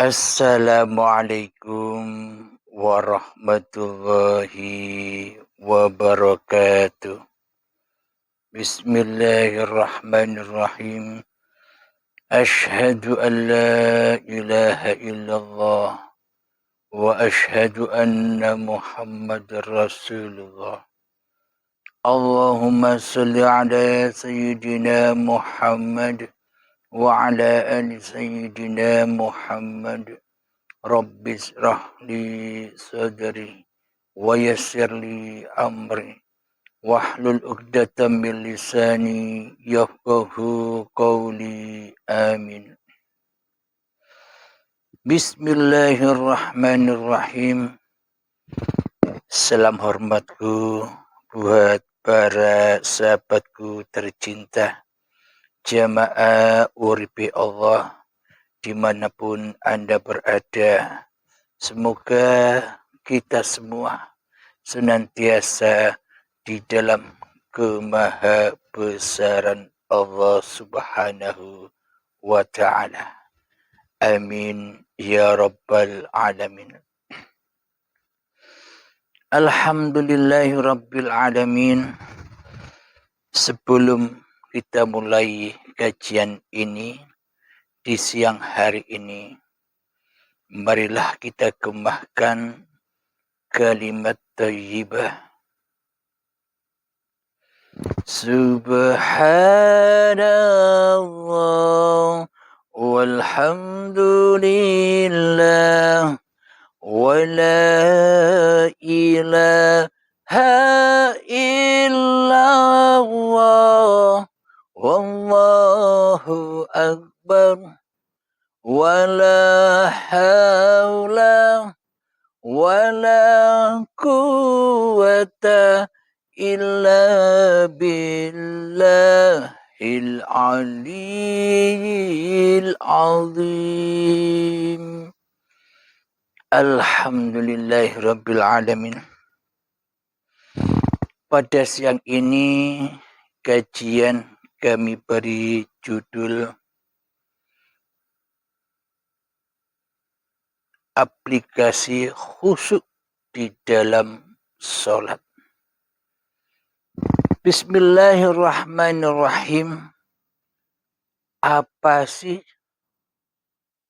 Assalamualaikum warahmatullahi wabarakatuh. Bismillahirrahmanirrahim. Ashhadu an la ilaha illallah wa ashhadu anna Muhammadar Rasulullah. Allahumma salli ala Sayyidina Muhammad wa ala ali Sayyidina Muhammad. Rabbi shrah li sadri wa yassir li amri wahlul 'uqdatam min lisani yafqahu qawli. Amin. Bismillahirrahmanirrahim. Salam hormatku buat para sahabatku tercinta, jamaah uripi Allah dimanapun Anda berada. Semoga kita semua senantiasa di dalam kemahabesaran Allah Subhanahu wa Ta'ala. Amin ya Rabbal Alamin. Alhamdulillahi Rabbil Alamin. Sebelum kita mulai kajian ini di siang hari ini, marilah kita gembahkan kalimat thayyibah. Subhanallah walhamdulillah wa la ilaha illallah wallahu akbar wa la hawla wa la quwwata illa billahil aliyyil azim. Alhamdulillahi Rabbil Alamin. Pada siang ini kajian kami beri judul aplikasi khusyuk di dalam sholat. Bismillahirrahmanirrahim. Apa sih,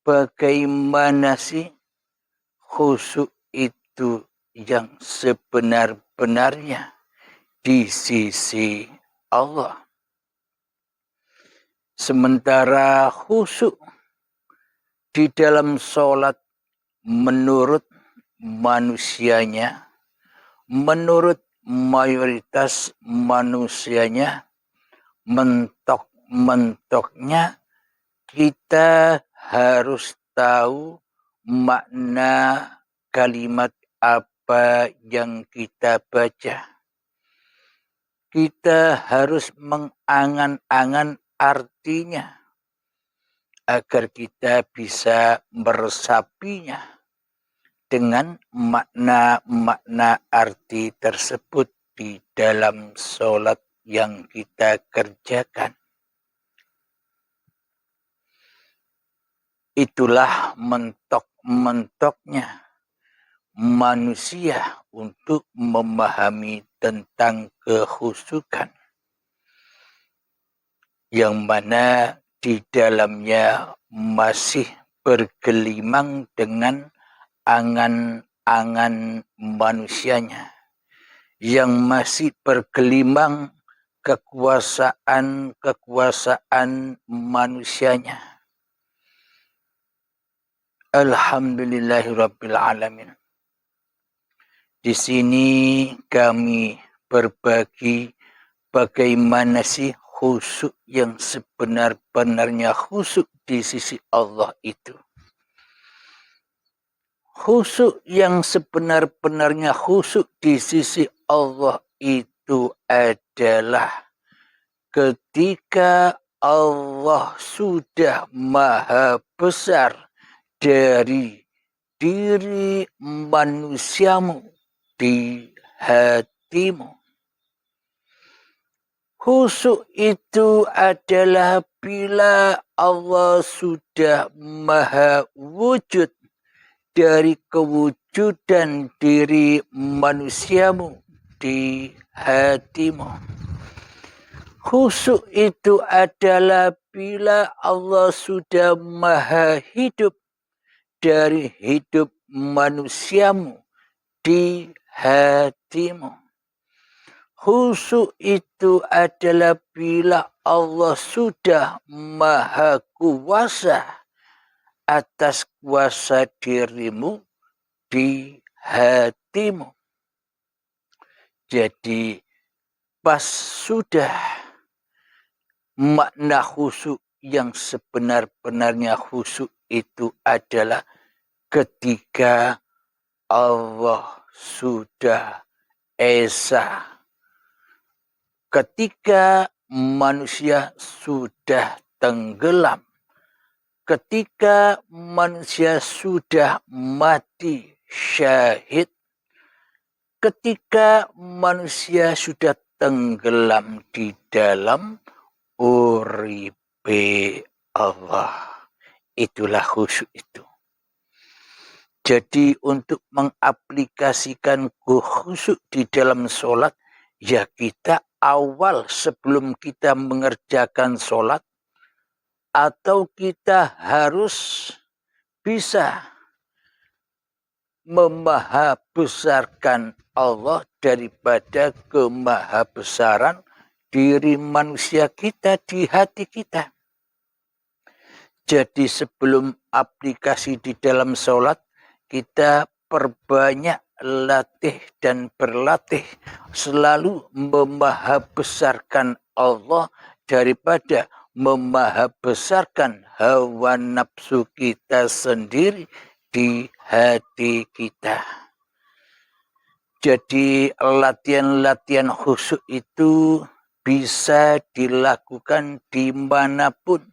bagaimana sih khusyuk itu yang sebenar-benarnya di sisi Allah? Sementara khusyuk di dalam sholat menurut manusianya, menurut mayoritas manusianya, mentok-mentoknya kita harus tahu makna kalimat apa yang kita baca. Kita harus mengangan-angan artinya agar kita bisa meresapinya dengan makna-makna arti tersebut di dalam sholat yang kita kerjakan. Itulah mentok-mentoknya manusia untuk memahami tentang kekhusyukan, yang mana di dalamnya masih bergelimang dengan angan-angan manusianya, yang masih bergelimang kekuasaan manusianya. Alhamdulillahirabbil alamin. Di sini kami berbagi bagaimana sih khusyuk yang sebenar-benarnya khusyuk di sisi Allah itu. Khusyuk yang sebenar-benarnya khusyuk di sisi Allah itu adalah ketika Allah sudah maha besar dari diri manusiamu di hatimu. Khusyuk itu adalah bila Allah sudah maha wujud dari kewujudan diri manusiamu di hatimu. Khusyuk itu adalah bila Allah sudah maha hidup dari hidup manusiamu di hatimu. Khusyuk itu adalah bila Allah sudah maha kuasa atas kuasa dirimu di hatimu. Jadi pas sudah makna khusyuk yang sebenar-benarnya khusyuk itu adalah ketika Allah sudah esa. Ketika manusia sudah tenggelam, ketika manusia sudah mati syahid, ketika manusia sudah tenggelam di dalam uripe Allah. Itulah khusyuk itu. Jadi untuk mengaplikasikan khusyuk di dalam sholat, ya kita awal sebelum kita mengerjakan sholat, atau kita harus bisa memahabesarkan Allah daripada kemahabesaran diri manusia kita di hati kita. Jadi sebelum aplikasi di dalam sholat, kita perbanyak latih dan berlatih selalu memahabesarkan Allah daripada memahabesarkan hawa nafsu kita sendiri di hati kita. Jadi latihan-latihan khusyuk itu bisa dilakukan dimanapun,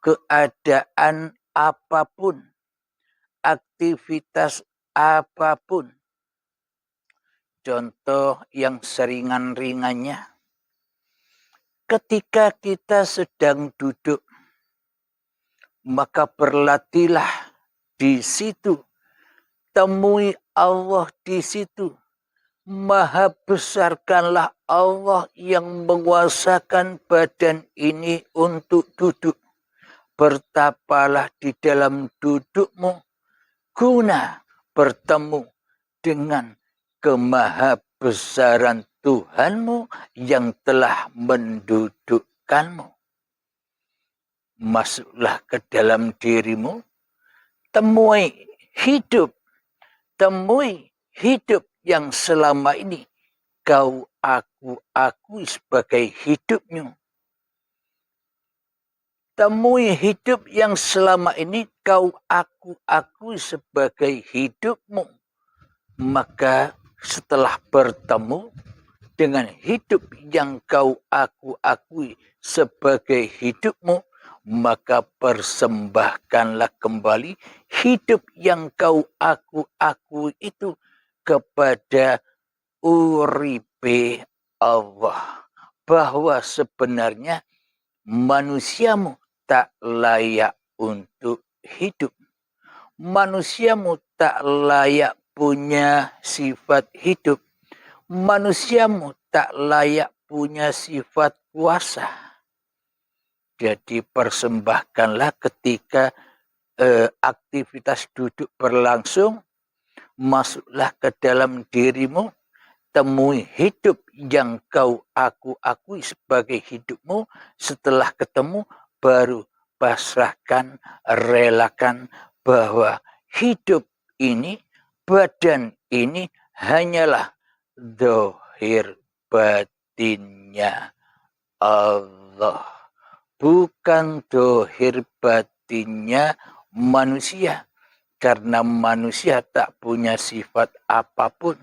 keadaan apapun, aktivitas apapun. Contoh yang seringan-ringannya, ketika kita sedang duduk, maka berlatihlah di situ, temui Allah di situ, maha besarkanlah Allah yang menguasakan badan ini untuk duduk. Bertapalah di dalam dudukmu guna bertemu dengan kemahabesaran Tuhanmu yang telah mendudukkanmu. Masuklah ke dalam dirimu, temui hidup yang selama ini kau akui sebagai hidupmu. Temui hidup yang selama ini kau akui sebagai hidupmu. Maka setelah bertemu dengan hidup yang kau akui sebagai hidupmu, maka persembahkanlah kembali hidup yang kau akui itu kepada uripe Allah. Bahwa sebenarnya manusiamu tak layak untuk hidup. Manusiamu tak layak punya sifat hidup. Manusiamu tak layak punya sifat kuasa. Jadi persembahkanlah ketika aktivitas duduk berlangsung, masuklah ke dalam dirimu, temui hidup yang kau akui sebagai hidupmu. Setelah ketemu, baru pasrahkan, relakan bahwa hidup ini, badan ini hanyalah zahir batinnya Allah, bukan zahir batinnya manusia. Karena manusia tak punya sifat apapun.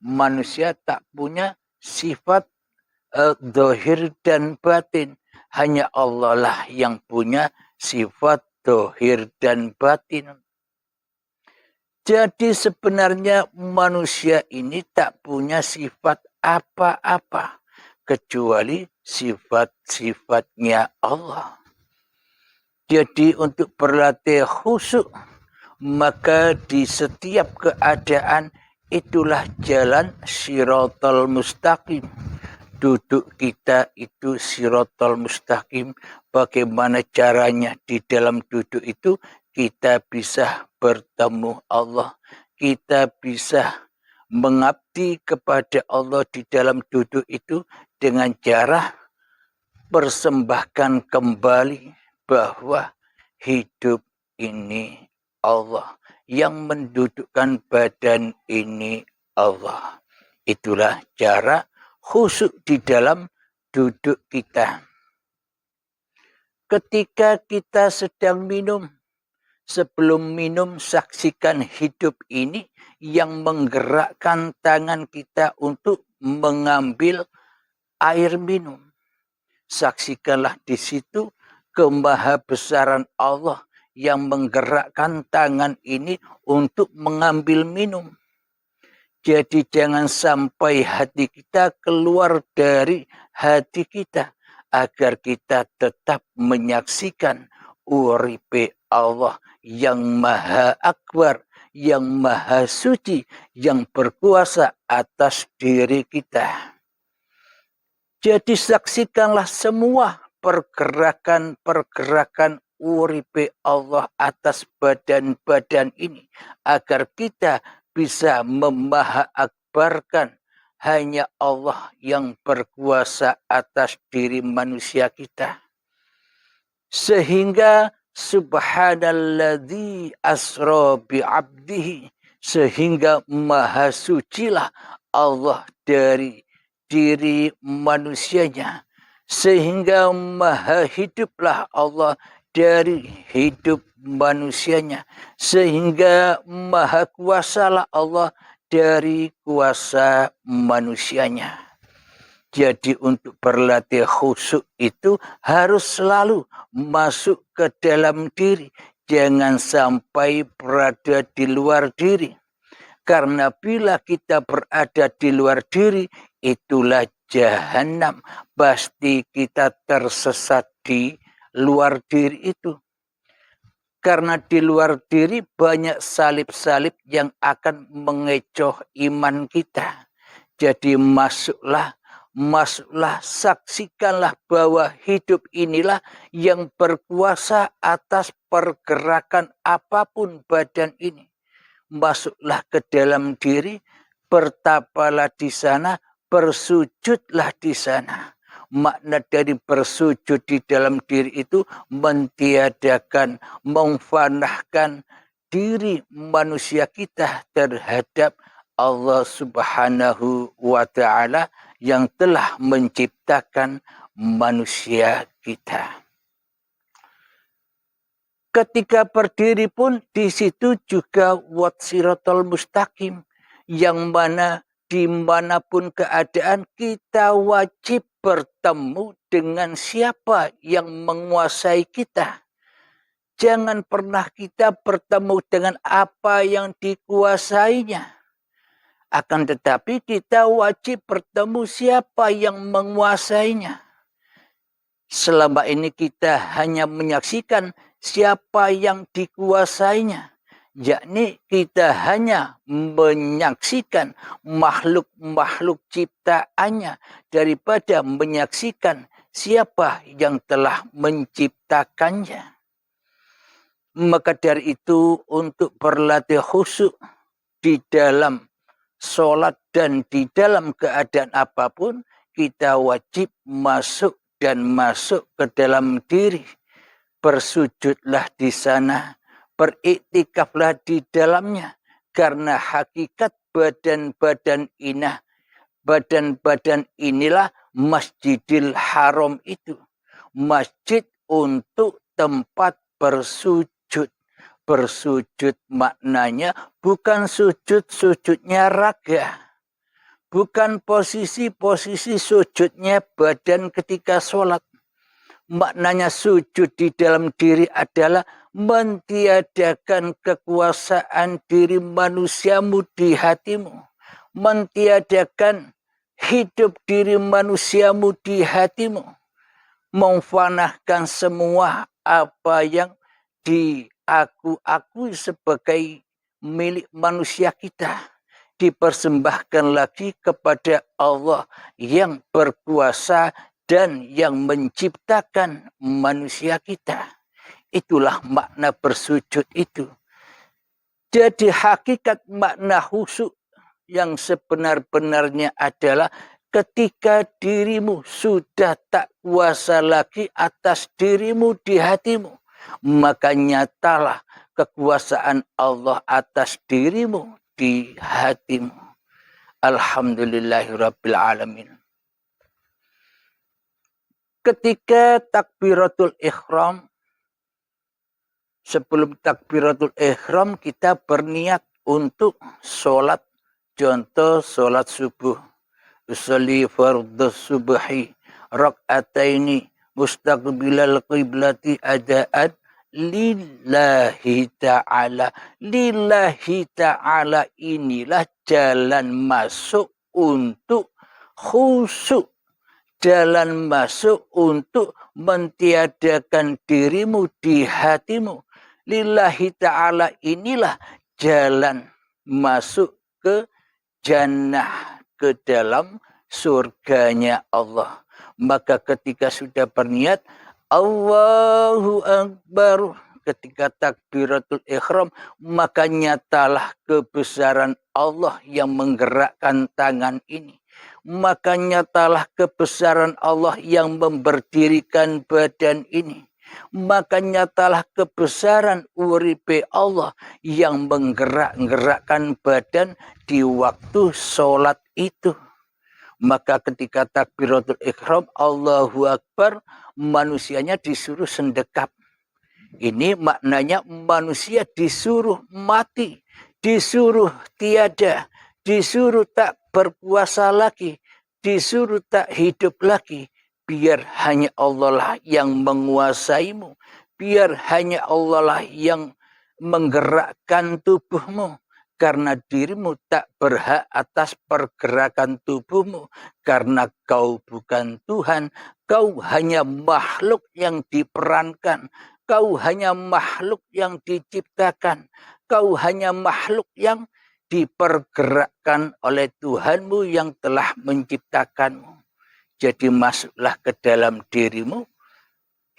Manusia tak punya sifat zahir dan batin. Hanya Allah lah yang punya sifat zahir dan batin. Jadi sebenarnya manusia ini tak punya sifat apa-apa. kecuali sifat-sifatnya Allah. Jadi untuk berlatih khusyuk, maka di setiap keadaan itulah jalan Shiratal Mustaqim. Duduk kita itu Shiratal Mustaqim. Bagaimana caranya di dalam duduk itu kita bisa bertemu Allah. Kita bisa mengabdi kepada Allah di dalam duduk itu dengan cara persembahkan kembali bahwa hidup ini Allah, yang mendudukkan badan ini Allah. Itulah cara khusyuk di dalam duduk kita. Ketika kita sedang minum, sebelum minum saksikan hidup ini yang menggerakkan tangan kita untuk mengambil air minum. Saksikanlah di situ kemahabesaran Allah yang menggerakkan tangan ini untuk mengambil minum. Jadi jangan sampai hati kita keluar dari hati kita, agar kita tetap menyaksikan uripe Allah yang maha akbar, yang maha suci, yang berkuasa atas diri kita. Jadi saksikanlah semua pergerakan-pergerakan uripe Allah atas badan-badan ini, agar kita bisa memahaakbarkan hanya Allah yang berkuasa atas diri manusia kita. Sehingga subhanalladzi asra bi'abdihi, sehingga maha sucilah Allah dari diri manusianya, sehingga maha hiduplah Allah dari hidup manusianya, sehingga maha kuasalah Allah dari kuasa manusianya. Jadi untuk berlatih khusyuk itu harus selalu masuk ke dalam diri, jangan sampai berada di luar diri. Karena bila kita berada di luar diri, itulah jahanam. Pasti kita tersesat di luar diri itu. Karena di luar diri banyak salib-salib yang akan mengecoh iman kita. Jadi masuklah, saksikanlah bahwa hidup inilah yang berkuasa atas pergerakan apapun badan ini. Masuklah ke dalam diri, bertapalah di sana, bersujudlah di sana. Makna dari bersujud di dalam diri itu mentiadakan, memfanahkan diri manusia kita terhadap Allah Subhanahu wa Ta'ala yang telah menciptakan manusia kita. Ketika berdiri pun di situ juga Shiratal Mustaqim, yang mana dimanapun keadaan kita wajib bertemu dengan siapa yang menguasai kita. Jangan pernah kita bertemu dengan apa yang dikuasainya. Akan tetapi kita wajib bertemu siapa yang menguasainya. Selama ini kita hanya menyaksikan siapa yang dikuasainya, yakni kita hanya menyaksikan makhluk-makhluk ciptaannya daripada menyaksikan siapa yang telah menciptakannya. Maka dari itu untuk berlatih khusyuk di dalam sholat dan di dalam keadaan apapun, kita wajib masuk ke dalam diri. Bersujudlah di sana, beriktikaflah di dalamnya, karena hakikat badan-badan inilah Masjidil Haram itu. Masjid untuk tempat bersujud. Bersujud maknanya bukan sujudnya raga. Bukan posisi sujudnya badan ketika sholat. Maknanya sujud di dalam diri adalah mentiadakan kekuasaan diri manusiamu di hatimu. Mentiadakan hidup diri manusiamu di hatimu, memfanahkan semua apa yang diakui sebagai milik manusia kita, dipersembahkan lagi kepada Allah yang berkuasa dan yang menciptakan manusia kita. Itulah makna bersujud itu. Jadi hakikat makna khusyuk yang sebenar-benarnya adalah ketika dirimu sudah tak kuasa lagi atas dirimu di hatimu, maka nyatalah kekuasaan Allah atas dirimu di hatimu. Alhamdulillahirabbil alamin. Ketika takbiratul ihram, sebelum takbiratul ihram kita berniat untuk sholat. Contoh sholat subuh. Usolli fardhu subhi rak'ataini mustaqbilal qiblati ada'at lillahi ta'ala. Lillahi ta'ala inilah jalan masuk untuk khusyuk. Jalan masuk untuk mentiadakan dirimu di hatimu. Lillahi ta'ala inilah jalan masuk ke jannah, ke dalam surganya Allah. Maka ketika sudah berniat Allahu Akbar, ketika takbiratul ihram, maka nyatalah kebesaran Allah yang menggerakkan tangan ini. Maka nyatalah kebesaran Allah yang memberdirikan badan ini. Maka nyatalah kebesaran uripe Allah yang menggerak-gerakkan badan di waktu sholat itu. Maka ketika takbiratul ihram Allahu Akbar, manusianya disuruh sendekap. Ini maknanya manusia disuruh mati, disuruh tiada, disuruh tak berpuasa lagi, disuruh tak hidup lagi. Biar hanya Allah lah yang menguasaimu. Biar hanya Allah lah yang menggerakkan tubuhmu. Karena dirimu tak berhak atas pergerakan tubuhmu. Karena kau bukan Tuhan. Kau hanya makhluk yang diperankan. Kau hanya makhluk yang diciptakan. Kau hanya makhluk yang dipergerakkan oleh Tuhanmu yang telah menciptakanmu. Jadi masuklah ke dalam dirimu,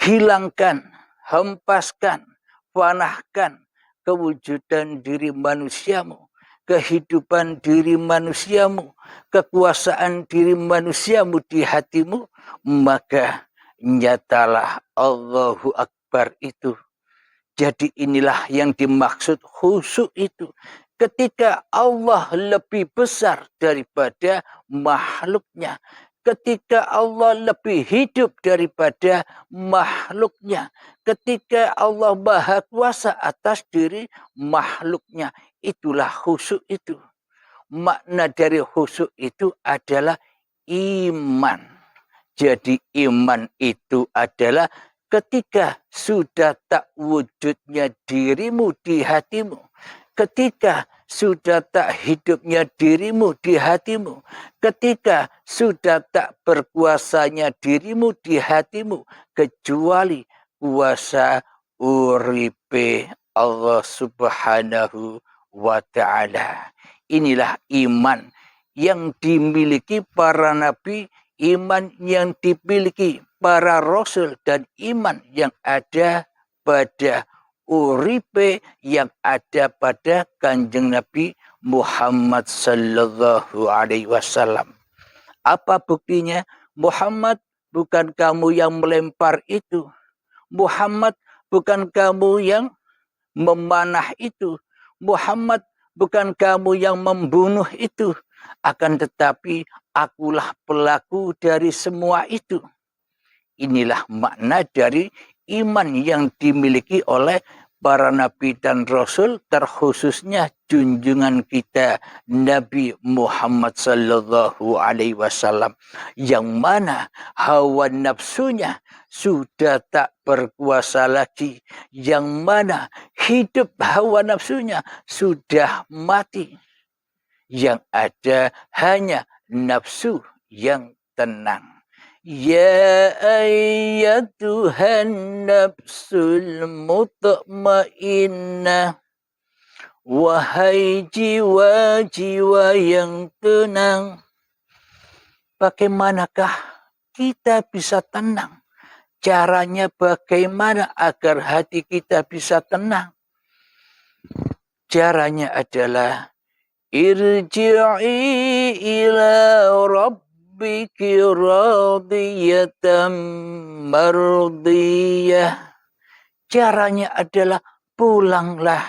hilangkan, hempaskan, panahkan kewujudan diri manusiamu, kehidupan diri manusiamu, kekuasaan diri manusiamu di hatimu, maka nyatalah Allahu Akbar itu. Jadi inilah yang dimaksud khusyuk itu. Ketika Allah lebih besar daripada makhluknya. Ketika Allah lebih hidup daripada makhluknya. Ketika Allah Maha Kuasa atas diri makhluknya. Itulah khusyuk itu. Makna dari khusyuk itu adalah iman. Jadi iman itu adalah ketika sudah tak wujudnya dirimu di hatimu. Ketika sudah tak hidupnya dirimu di hatimu. Ketika sudah tak berkuasanya dirimu di hatimu. Kecuali kuasa uripe Allah Subhanahu wa ta'ala. Inilah iman yang dimiliki para nabi. Iman yang dimiliki para rasul. Dan iman yang ada pada uripe yang ada pada Kanjeng Nabi Muhammad sallallahu alaihi wasallam. Apa buktinya? Muhammad bukan kamu yang melempar itu. Muhammad bukan kamu yang memanah itu. Muhammad bukan kamu yang membunuh itu. Akan tetapi akulah pelaku dari semua itu. Inilah makna dari iman yang dimiliki oleh para nabi dan rasul, terkhususnya junjungan kita Nabi Muhammad sallallahu alaihi wasallam, yang mana hawa nafsunya sudah tak berkuasa lagi, yang mana hidup hawa nafsunya sudah mati, yang ada hanya nafsu yang tenang. Ya ayyatuhan nafsul mutmainnah, wahai jiwa-jiwa yang tenang. Bagaimanakah kita bisa tenang? Caranya bagaimana agar hati kita bisa tenang? Caranya adalah irji'i ila rabbiki radiyatan mardiyah. Caranya adalah pulanglah,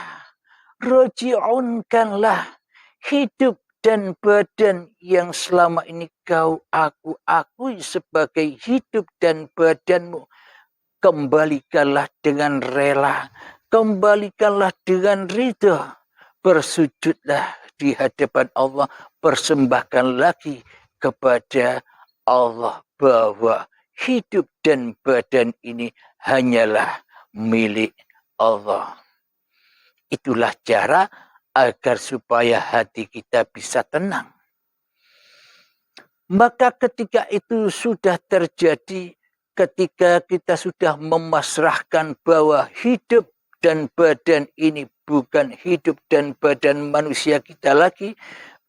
roji'unkanlah hidup dan badan yang selama ini kau akui sebagai hidup dan badanmu. Kembalikanlah dengan rela, kembalikanlah dengan ridha. Bersujudlah di hadapan Allah, persembahkan lagi kepada Allah bahwa hidup dan badan ini hanyalah milik Allah. Itulah cara agar supaya hati kita bisa tenang. Maka ketika itu sudah terjadi, ketika kita sudah memasrahkan bahwa hidup dan badan ini bukan hidup dan badan manusia kita lagi,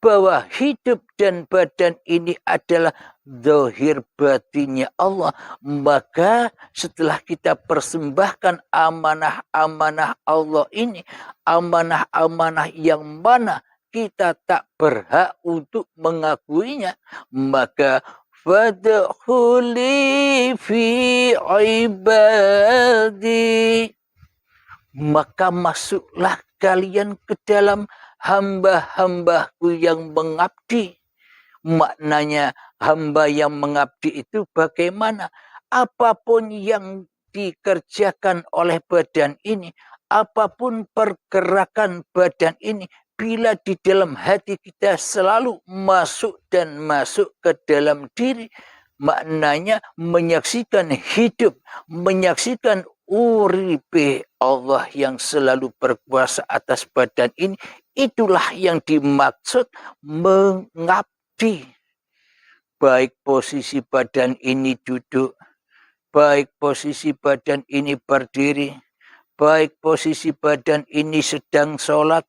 bahwa hidup dan badan ini adalah zahir batinnya Allah, maka setelah kita persembahkan amanah-amanah Allah ini, amanah-amanah yang mana kita tak berhak untuk mengakuinya, maka fadkhuli fi ibadi, maka masuklah kalian ke dalam hamba-hambaku yang mengabdi. Maknanya hamba yang mengabdi itu bagaimana? Apapun yang dikerjakan oleh badan ini, apapun pergerakan badan ini, bila di dalam hati kita selalu masuk dan masuk ke dalam diri, maknanya menyaksikan hidup, menyaksikan uripe Allah yang selalu berkuasa atas badan ini. Itulah yang dimaksud mengabdi. Baik posisi badan ini duduk, baik posisi badan ini berdiri, baik posisi badan ini sedang sholat,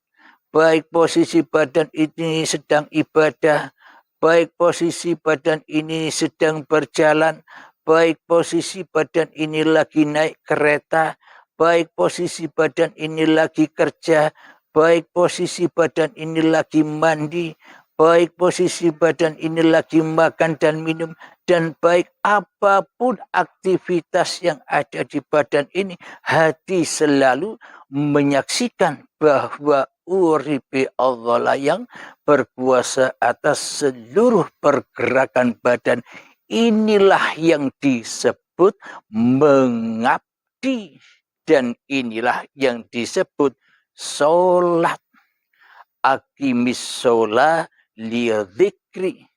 baik posisi badan ini sedang ibadah, baik posisi badan ini sedang berjalan, baik posisi badan ini lagi naik kereta, baik posisi badan ini lagi kerja, baik posisi badan ini lagi mandi, baik posisi badan ini lagi makan dan minum, dan baik apapun aktivitas yang ada di badan ini, hati selalu menyaksikan bahwa uripe Allah lah yang berkuasa atas seluruh pergerakan badan. Inilah yang disebut mengabdi, dan inilah yang disebut sholat. Aqimis sholat lidzikri,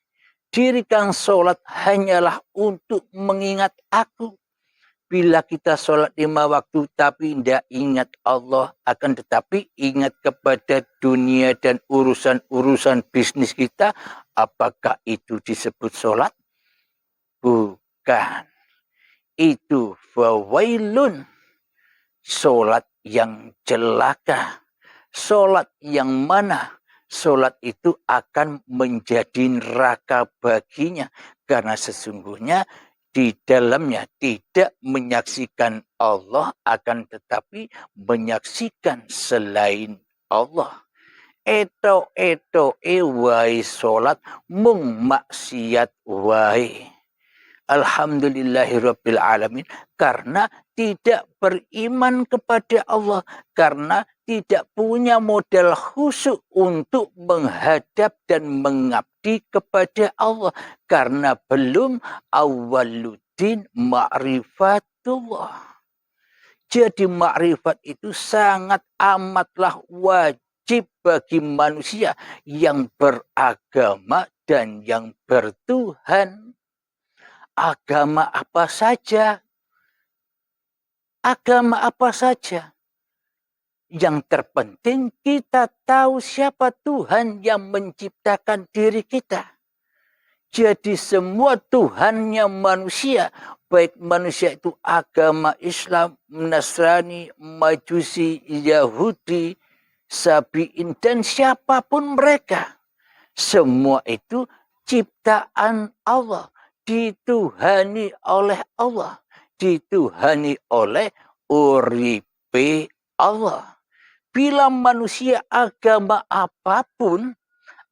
dirikan sholat hanyalah untuk mengingat aku. Bila kita sholat 5 waktu tapi tidak ingat Allah, akan tetapi ingat kepada dunia dan urusan-urusan bisnis kita, apakah itu disebut sholat? Bukan. Itu fawailun, sholat yang celaka. Sholat yang mana? Sholat itu akan menjadi neraka baginya, karena sesungguhnya di dalamnya tidak menyaksikan Allah, akan tetapi menyaksikan selain Allah. Eto wae sholat mung maksiat wae. Alhamdulillahirabbil alamin, karena tidak beriman kepada Allah, karena tidak punya modal khusyuk untuk menghadap dan mengabdi kepada Allah, karena belum awwaluddin ma'rifatullah. Jadi makrifat itu sangat amatlah wajib bagi manusia yang beragama dan yang bertuhan. Agama apa saja? Agama apa saja? Yang terpenting kita tahu siapa Tuhan yang menciptakan diri kita. Jadi semua Tuhannya manusia, baik manusia itu agama Islam, Nasrani, Majusi, Yahudi, Sabi'in, dan siapapun mereka. Semua itu ciptaan Allah, dituhani oleh Allah, dituhani oleh uripe Allah. Bila manusia agama apapun,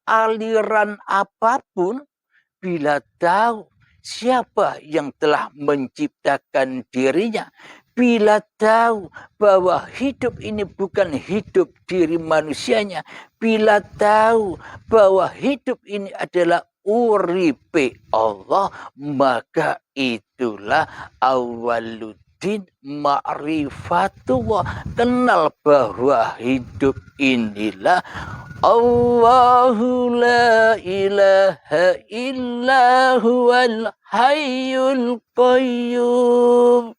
aliran apapun, bila tahu siapa yang telah menciptakan dirinya, bila tahu bahwa hidup ini bukan hidup diri manusianya, bila tahu bahwa hidup ini adalah uripe Allah, maka itulah awaluddin ma'rifatullah. Kenal bahwa hidup inilah Allahu la ilaha illa huwal hayyul qayyum.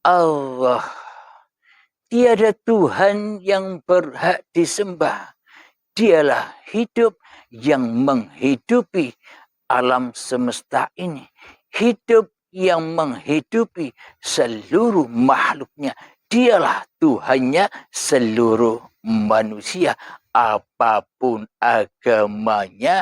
Allah, tiada Tuhan yang berhak disembah. Dialah hidup yang menghidupi alam semesta ini. Hidup yang menghidupi seluruh makhluknya. Dialah Tuhannya seluruh manusia. Apapun agamanya,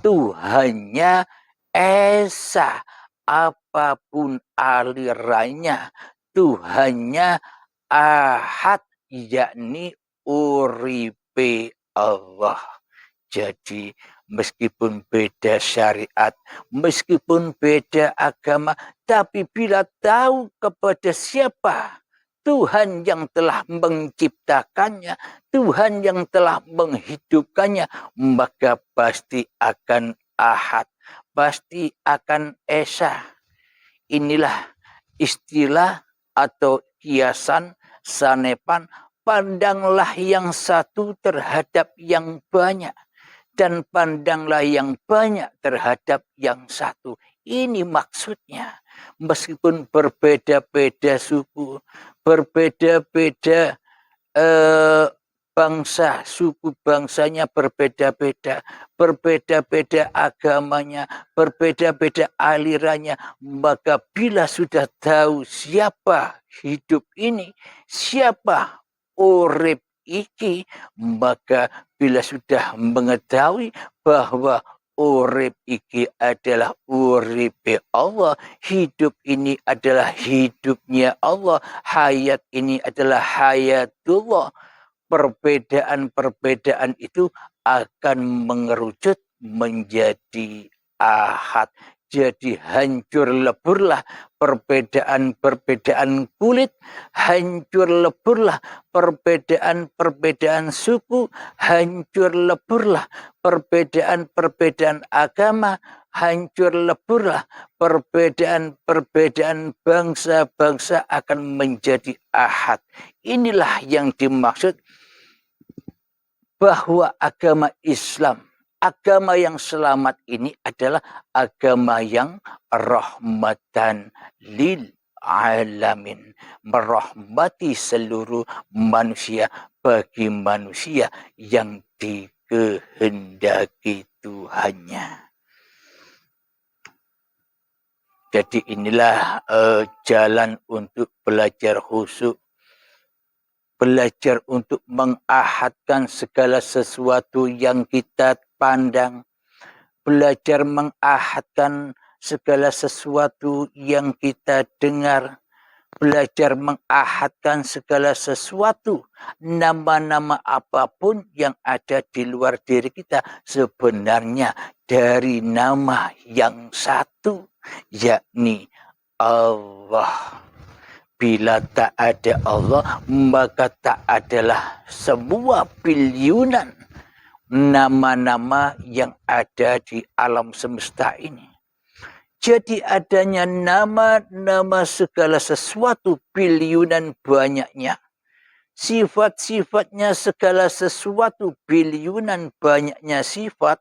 Tuhannya Esa. Apapun alirannya, Tuhannya Ahad, yakni uripe Allah. Jadi meskipun beda syariat, meskipun beda agama, tapi bila tahu kepada siapa Tuhan yang telah menciptakannya, Tuhan yang telah menghidupkannya, maka pasti akan Ahad, pasti akan Esa. Inilah istilah atau kiasan sanepan, pandanglah yang satu terhadap yang banyak, dan pandanglah yang banyak terhadap yang satu. Ini maksudnya. Meskipun berbeda-beda suku, berbeda-beda bangsa, suku bangsanya berbeda-beda, berbeda-beda agamanya, berbeda-beda alirannya, maka bila sudah tahu siapa hidup ini, siapa urip iki, maka bila sudah mengetahui bahwa urip iki adalah uripe Allah, hidup ini adalah hidupnya Allah, hayat ini adalah hayatullah, perbedaan-perbedaan itu akan mengerucut menjadi ahad. Jadi hancur leburlah perbedaan-perbedaan kulit, hancur leburlah perbedaan-perbedaan suku, hancur leburlah perbedaan-perbedaan agama, hancur leburlah perbedaan-perbedaan bangsa-bangsa akan menjadi ahad. Inilah yang dimaksud bahwa agama Islam, agama yang selamat ini adalah agama yang rahmatan lil alamin, merahmati seluruh manusia bagi manusia yang dikehendaki Tuhannya. Jadi inilah jalan untuk belajar khusyuk, belajar untuk mengahadkan segala sesuatu yang kita pandang, belajar mengahadkan segala sesuatu yang kita dengar, belajar mengahadkan segala sesuatu, nama-nama apapun yang ada di luar diri kita sebenarnya dari nama yang satu, yakni Allah. Bila tak ada Allah, maka tak adalah semua biliunan nama-nama yang ada di alam semesta ini. Jadi adanya nama-nama segala sesuatu biliunan banyaknya. Sifat-sifatnya segala sesuatu biliunan banyaknya sifat.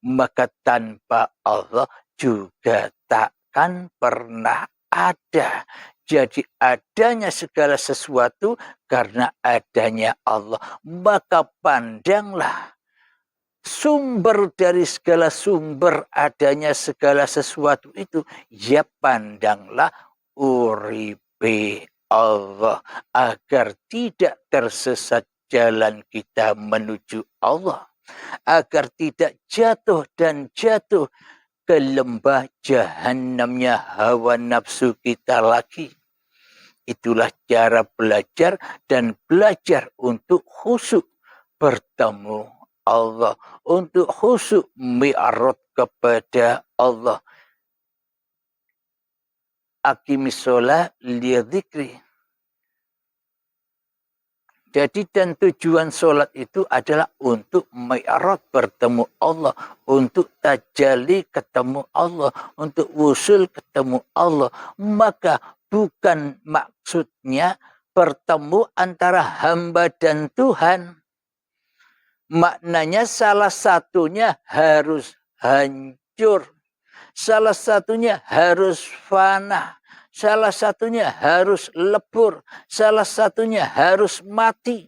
Maka tanpa Allah juga takkan pernah ada. Jadi adanya segala sesuatu karena adanya Allah. Maka pandanglah sumber dari segala sumber adanya segala sesuatu itu, ya pandanglah uripe Allah agar tidak tersesat jalan kita menuju Allah, agar tidak jatuh dan jatuh ke lembah jahanamnya hawa nafsu kita lagi. Itulah cara belajar dan belajar untuk khusyuk bertemu Allah, untuk khusyuk mi'raj kepada Allah. Aqimis sholat lidzikri. Jadi dan tujuan sholat itu adalah untuk mi'raj bertemu Allah, untuk tajalli ketemu Allah, untuk wusul ketemu Allah. Maka bukan maksudnya bertemu antara hamba dan Tuhan. Maknanya salah satunya harus hancur, salah satunya harus fana, salah satunya harus lebur, salah satunya harus mati.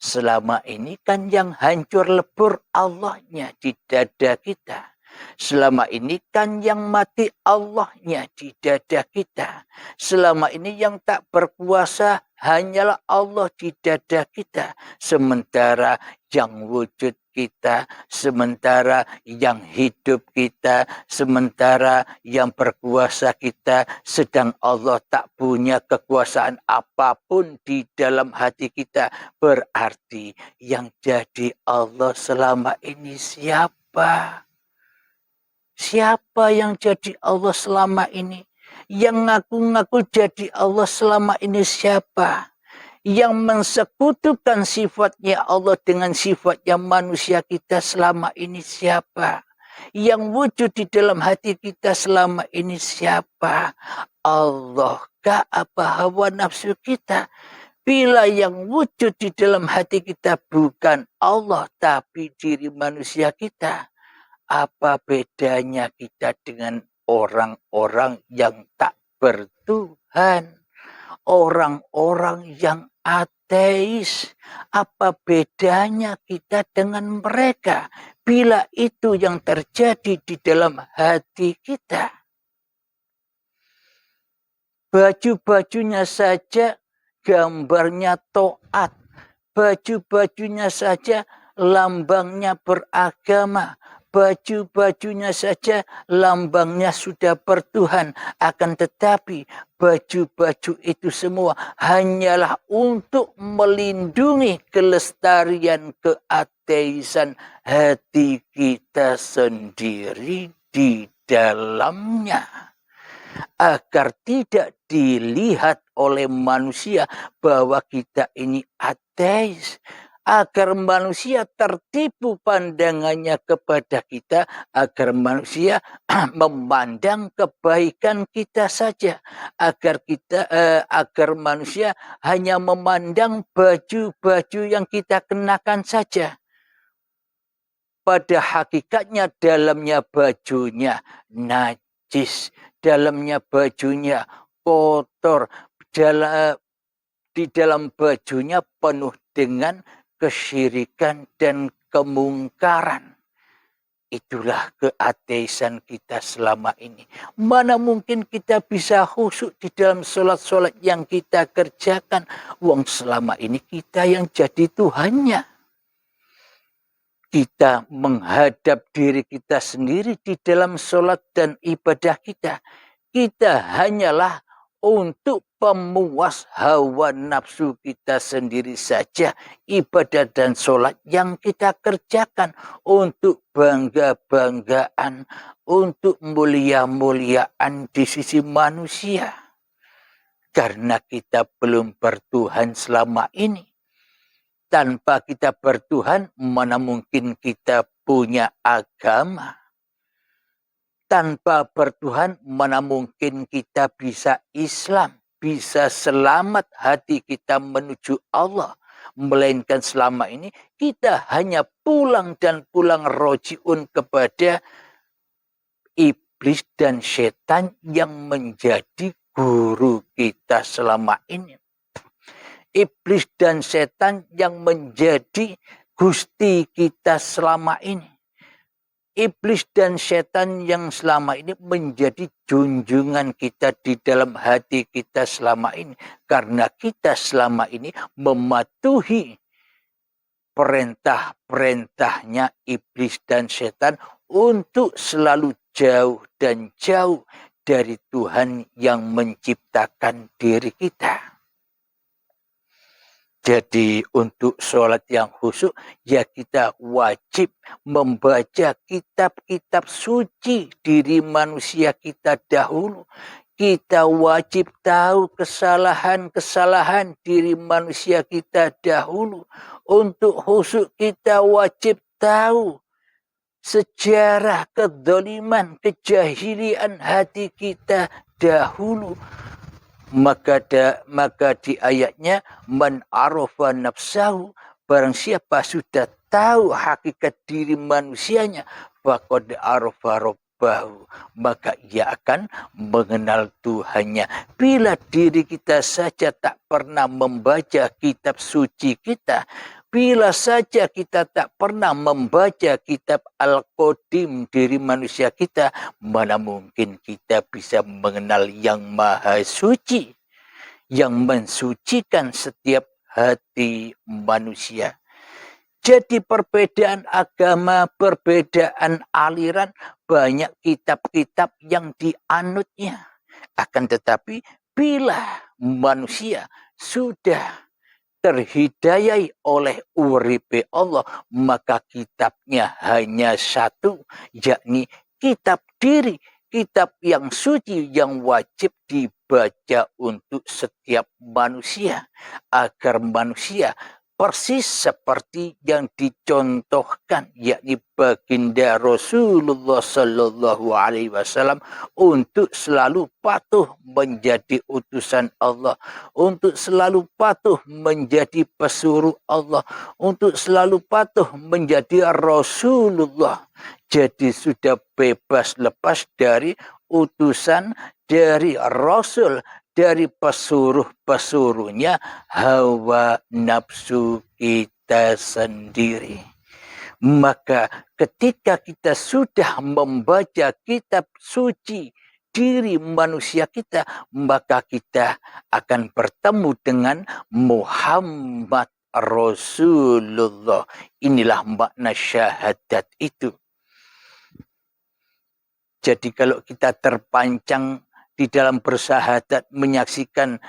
Selama ini kan yang hancur lebur Allahnya di dada kita. Selama ini kan yang mati Allahnya di dada kita. Selama ini yang tak berkuasa hanyalah Allah di dada kita. Sementara yang wujud kita, sementara yang hidup kita, sementara yang berkuasa kita, sedang Allah tak punya kekuasaan apapun di dalam hati kita. Berarti yang jadi Allah selama ini siapa? Siapa yang jadi Allah selama ini? Yang ngaku-ngaku jadi Allah selama ini siapa? Yang mensekutukan sifatnya Allah dengan sifatnya manusia kita selama ini siapa? Yang wujud di dalam hati kita selama ini siapa? Allah kah apa hawa nafsu kita? Bila yang wujud di dalam hati kita bukan Allah tapi diri manusia kita, apa bedanya kita dengan orang-orang yang tak bertuhan? Orang-orang yang ateis. Apa bedanya kita dengan mereka? Bila itu yang terjadi di dalam hati kita. Baju-bajunya saja gambarnya taat. Baju-bajunya saja lambangnya beragama. Baju-bajunya saja lambangnya sudah bertuhan. Akan tetapi baju-baju itu semua hanyalah untuk melindungi kelestarian keateisan hati kita sendiri di dalamnya. Agar tidak dilihat oleh manusia bahwa kita ini ateis. Agar manusia tertipu pandangannya kepada kita, agar manusia memandang kebaikan kita saja, agar manusia hanya memandang baju-baju yang kita kenakan saja. Pada hakikatnya dalamnya bajunya najis, dalamnya bajunya kotor, di dalam bajunya penuh dengan kesyirikan dan kemungkaran. Itulah keateisan kita selama ini. Mana mungkin kita bisa khusyuk di dalam sholat-sholat yang kita kerjakan. Wong selama ini kita yang jadi Tuhannya. Kita menghadap diri kita sendiri di dalam sholat dan ibadah kita. Kita hanyalah untuk pemuas hawa nafsu kita sendiri saja. Ibadah dan sholat yang kita kerjakan untuk bangga-banggaan, untuk mulia-muliaan di sisi manusia. Karena kita belum bertuhan selama ini. Tanpa kita bertuhan, mana mungkin kita punya agama. Tanpa bertuhan, mana mungkin kita bisa Islam, bisa selamat hati kita menuju Allah. Melainkan selama ini kita hanya pulang dan pulang rojiun kepada iblis dan setan yang menjadi guru kita selama ini. Iblis dan setan yang menjadi Gusti kita selama ini. Iblis dan setan yang selama ini menjadi junjungan kita di dalam hati kita selama ini. Karena kita selama ini mematuhi perintah-perintahnya iblis dan setan untuk selalu jauh dan jauh dari Tuhan yang menciptakan diri kita. Jadi untuk sholat yang khusyuk, ya kita wajib membaca kitab-kitab suci diri manusia kita dahulu. Kita wajib tahu kesalahan-kesalahan diri manusia kita dahulu. Untuk khusyuk kita wajib tahu sejarah kedzaliman, kejahilian hati kita dahulu. Maka di ayatnya man arafa nafsahu, barang siapa sudah tahu hakikat diri manusianya, faqad arafa rabbahu, maka ia akan mengenal Tuhannya. Bila diri kita saja tak pernah membaca kitab suci kita, bila saja kita tak pernah membaca kitab Al-Qadim diri manusia kita, mana mungkin kita bisa mengenal yang maha suci, yang mensucikan setiap hati manusia. Jadi perbedaan agama, perbedaan aliran, banyak kitab-kitab yang dianutnya. Akan tetapi bila manusia sudah terhidayai oleh uripe Allah, maka kitabnya hanya satu, yakni kitab diri, kitab yang suci yang wajib dibaca untuk setiap manusia, agar manusia persis seperti yang dicontohkan, yakni baginda Rasulullah Sallallahu Alaihi Wasallam, untuk selalu patuh menjadi utusan Allah, untuk selalu patuh menjadi pesuruh Allah, untuk selalu patuh menjadi Rasulullah. Jadi sudah bebas lepas dari utusan, dari Rasul, dari pesuruh-pesuruhnya hawa nafsu kita sendiri. Maka ketika kita sudah membaca kitab suci diri manusia kita, maka kita akan bertemu dengan Muhammad Rasulullah. Inilah makna syahadat itu. Jadi kalau kita terpancang di dalam bersahadat menyaksikan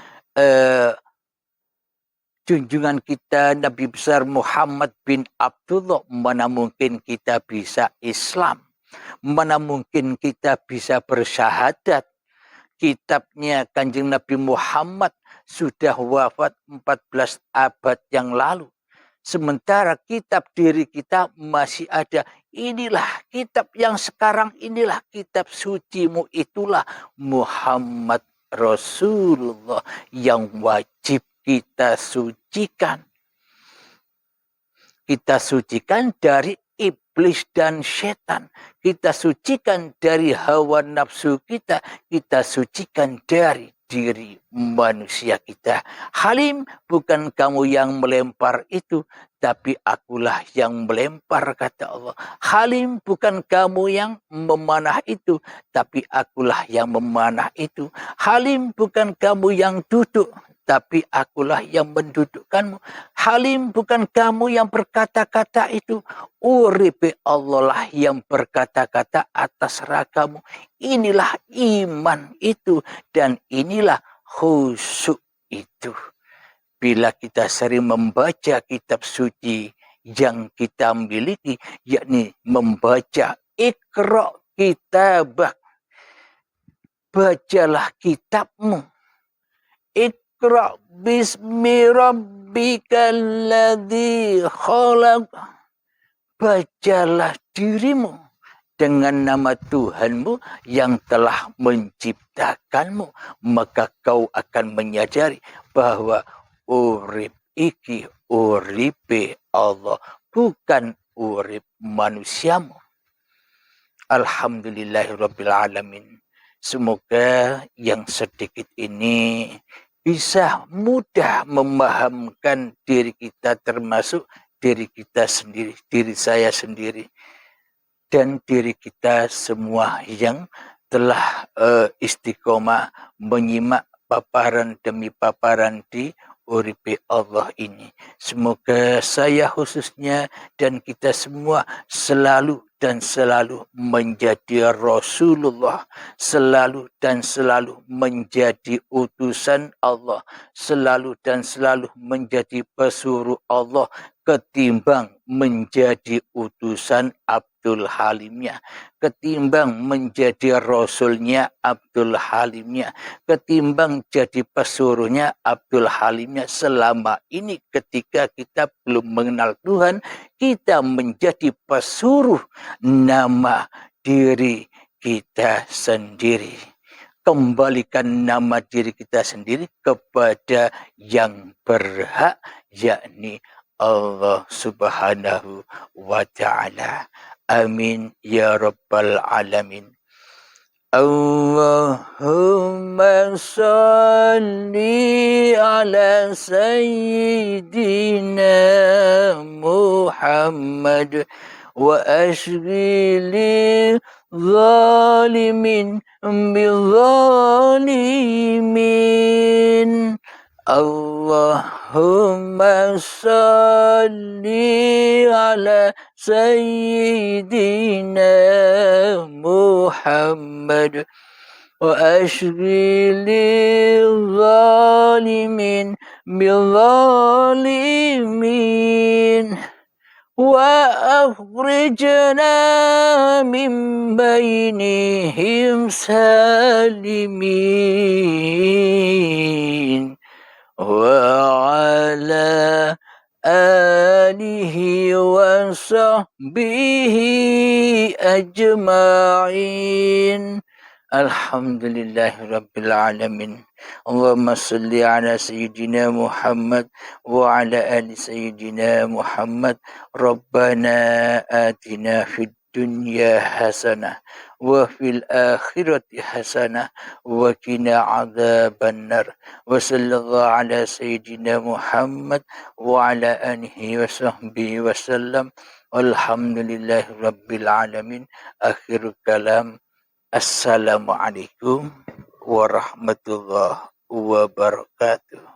junjungan kita Nabi besar Muhammad bin Abdullah, mana mungkin kita bisa Islam, mana mungkin kita bisa bersyahadat. Kitabnya Kanjeng Nabi Muhammad sudah wafat 14 abad yang lalu. Sementara kitab diri kita masih ada. Inilah kitab yang sekarang, inilah kitab sucimu, itulah Muhammad Rasulullah yang wajib kita sucikan. Kita sucikan dari iblis dan setan. Kita sucikan dari hawa nafsu kita. Kita sucikan dari diri manusia kita. Halim, bukan kamu yang melempar itu, tapi akulah yang melempar, kata Allah. Halim, bukan kamu yang memanah itu, tapi akulah yang memanah itu. Halim, bukan kamu yang duduk, tapi akulah yang mendudukkanmu. Halim, bukan kamu yang berkata-kata itu, uripe Allah lah yang berkata-kata atas ragamu. Inilah iman itu, dan inilah khusyuk itu. Bila kita sering membaca kitab suci yang kita miliki, yakni membaca Iqra kitabak, bacalah kitabmu. Iqra bismi rabbikal ladzi khalaq, bacalah dirimu dengan nama Tuhanmu yang telah menciptakanmu, maka kau akan menyadari bahwa urip iki uripe Allah, bukan urip manusiamu. Alhamdulillahirabbil alamin. Semoga yang sedikit ini bisa mudah memahamkan diri kita, termasuk diri kita sendiri, diri saya sendiri, dan diri kita semua yang telah istiqomah menyimak paparan demi paparan di Uripi Allah ini. Semoga saya khususnya dan kita semua selalu dan selalu menjadi Rasulullah, selalu dan selalu menjadi utusan Allah, selalu dan selalu menjadi pesuruh Allah, ketimbang menjadi utusan Abdul Halimnya, ketimbang menjadi Rasulnya Abdul Halimnya, ketimbang jadi pesuruhnya Abdul Halimnya. Selama ini ketika kita belum mengenal Tuhan, kita menjadi pesuruh nama diri kita sendiri. Kembalikan nama diri kita sendiri kepada yang berhak, yakni Allah Subhanahu wa Ta'ala. Amin ya Rabbal Alamin. Allahumma salli ala Sayyidina Muhammad wa ashghili zalimin bizalimin. Allahumma salli ala Sayyidina Muhammad wa ashghili zalimin bizalimin wa akhrijna min bainihim salimin wa ala alihi wa sahbihi ajma'in. Alhamdulillahi Rabbil Alamin. Allahumma salli ala Sayyidina Muhammad wa ala ali Sayyidina Muhammad. Rabbana atina fid dunya hasanah wa fil akhirati hasanah wa qina adzaban nar. Wa sallallahu ala Sayyidina Muhammad wa ala alihi wa sahbihi wa sallam. Walhamdulillahi Rabbil Alamin. Akhirul kalam. Assalamualaikum warahmatullahi wabarakatuh.